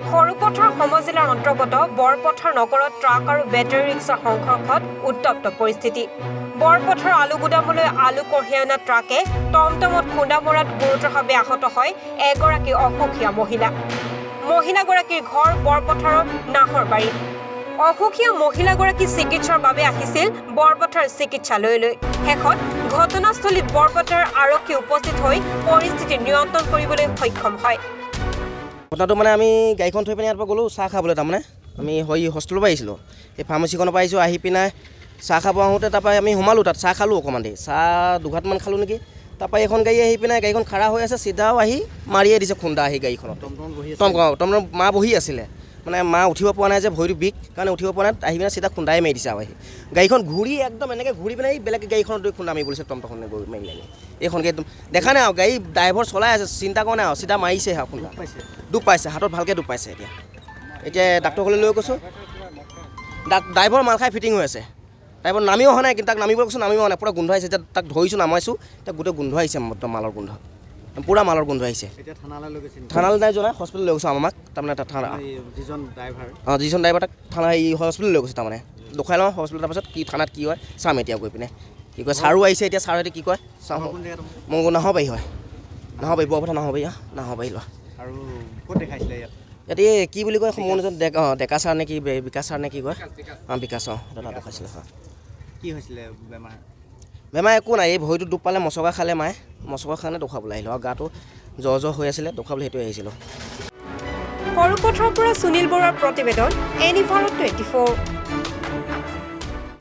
সৰুপথাৰ সমজিলাৰ অন্তৰ্গত বৰপথাৰ নগৰত ট্ৰাক আৰু বেটাৰী ৰিক্সাৰ সংঘৰ্ষত উত্তপ্ত পৰিস্থিতি। বৰপথাৰ আলু গুদামলৈ আলু কঢ়িয়াই অনা ট্ৰাকে টমটমত খুন্দা মৰাত গুৰুতৰভাৱে আহত হয় এগৰাকী অসুখীয়া মহিলা। মহিলাগৰাকীৰ ঘৰ বৰপথাৰৰ নাহৰবাৰীত। অসুখীয়া মহিলাগৰাকী চিকিৎসাৰ বাবে আহিছিল বৰপথাৰ চিকিৎসালয়লৈ। শেষত ঘটনাস্থলীত বৰপথাৰ আৰক্ষী উপস্থিত হৈ পৰিস্থিতি নিয়ন্ত্ৰণ কৰিবলৈ সক্ষম হয়। ঘটনাটো মানে আমি গাড়ীখন থৈ পিনে ইয়াৰ পৰা গ'লোঁ চাহ খাবলৈ। তাৰমানে আমি হোষ্টেলৰ পৰা আহিছিলোঁ, এই ফাৰ্মাচীখনৰ পৰা আহিছোঁ। আহি পিনে চাহ খাব আহোঁতে তাৰপৰা আমি সোমালোঁ, তাত চাহ খালোঁ অকণমান দেৰি, চাহ দুঘাটমান খালোঁ নেকি। তাৰপৰা এখন গাড়ী আহি পিনে গাড়ীখন খাৰা হৈ আছে, চিধাও আহি মাৰিয়ে দিছে খুন্দা আহি গাড়ীখনত। টমটম মা বহি আছিলে, মানে মা উঠিব পৰা নাই যে ভৰিটো বিষ কাৰণে উঠিব পৰা নাই, আহি পিনে চিধা খুন্দাই মাৰি দিছে। আৰু আহি গাড়ীখন ঘূৰি একদম এনেকৈ ঘূৰি পিনে বেলেগ গাড়ীখনত খুন্দা মাৰি পৰিছে। টমটমখনে গৈ মাৰি লাগে এইখনকে একদম দেখা নাই আৰু গাড়ী ড্ৰাইভাৰ চলাই আছে, চিন্তা কৰা নাই আৰু চিধা মাৰিছে আৰু খুন্দা। দুখ পাইছে, হাতত ভালকৈ দুখ পাইছে। এতিয়া ডাক্তৰ ঘৰলৈ লৈ গৈছোঁ। ড্ৰাইভাৰ মাল খাই ফিটিং হৈ আছে, ড্ৰাইভাৰ নামিও অহা নাই, কিন্তু তাক নামিব কৈছোঁ, নামিব অহা নাই, পূৰা গোন্ধ আহিছে। এতিয়া তাক ধৰিছোঁ, নামাইছোঁ, এতিয়া গোটেই গোন্ধ আহিছে, একদম মালৰ গোন্ধ, পূৰা মালৰ গোন্ধ আহিছে। থানালৈ নাই যোৱা, হস্পিটেল লৈ গৈছোঁ আমাক। তাৰমানে তাত থানা যিজন ড্ৰাইভাৰ তাক থানা হস্পিটেল লৈ গৈছে। তাৰমানে দেখুৱাই লওঁ হস্পিটেল, তাৰপাছত কি থানাত কি হয় চাম এতিয়া গৈ পিনে। কি কয় ছাৰো আহিছে, এতিয়া ছাৰহঁতে কি কয় চাওঁ। মোৰ নাহৰবাৰী হয়, নাহৰবাৰী বৰপথাৰ নাহৰবাৰী লোৱা। আৰু ক'ত দেখাইছিলে ইয়াত? ইয়াতে কি বুলি কয় মোৰ এজন ডেকা ছাৰ নে কি, বিকাশ ছাৰ নে কি কয়, বিকাশ দাদা দেখাইছিলে। হয়, কি হৈছিলে বেমাৰ? বেমাৰ একো নাই, এই ভৰিটো দুখ পালে মচকা খালে মায়ে, মচকা খালে দেখুৱাবলৈ আহিলোঁ। আৰু গাটো জ্বৰ হৈ আছিলে, দেখুৱাবলৈ সেইটোৱে আহিছিলোঁ। সৰুপথাৰৰ পৰা সুনীল বৰুৱাৰ প্ৰতিবেদন, এনি ভাৰত 24।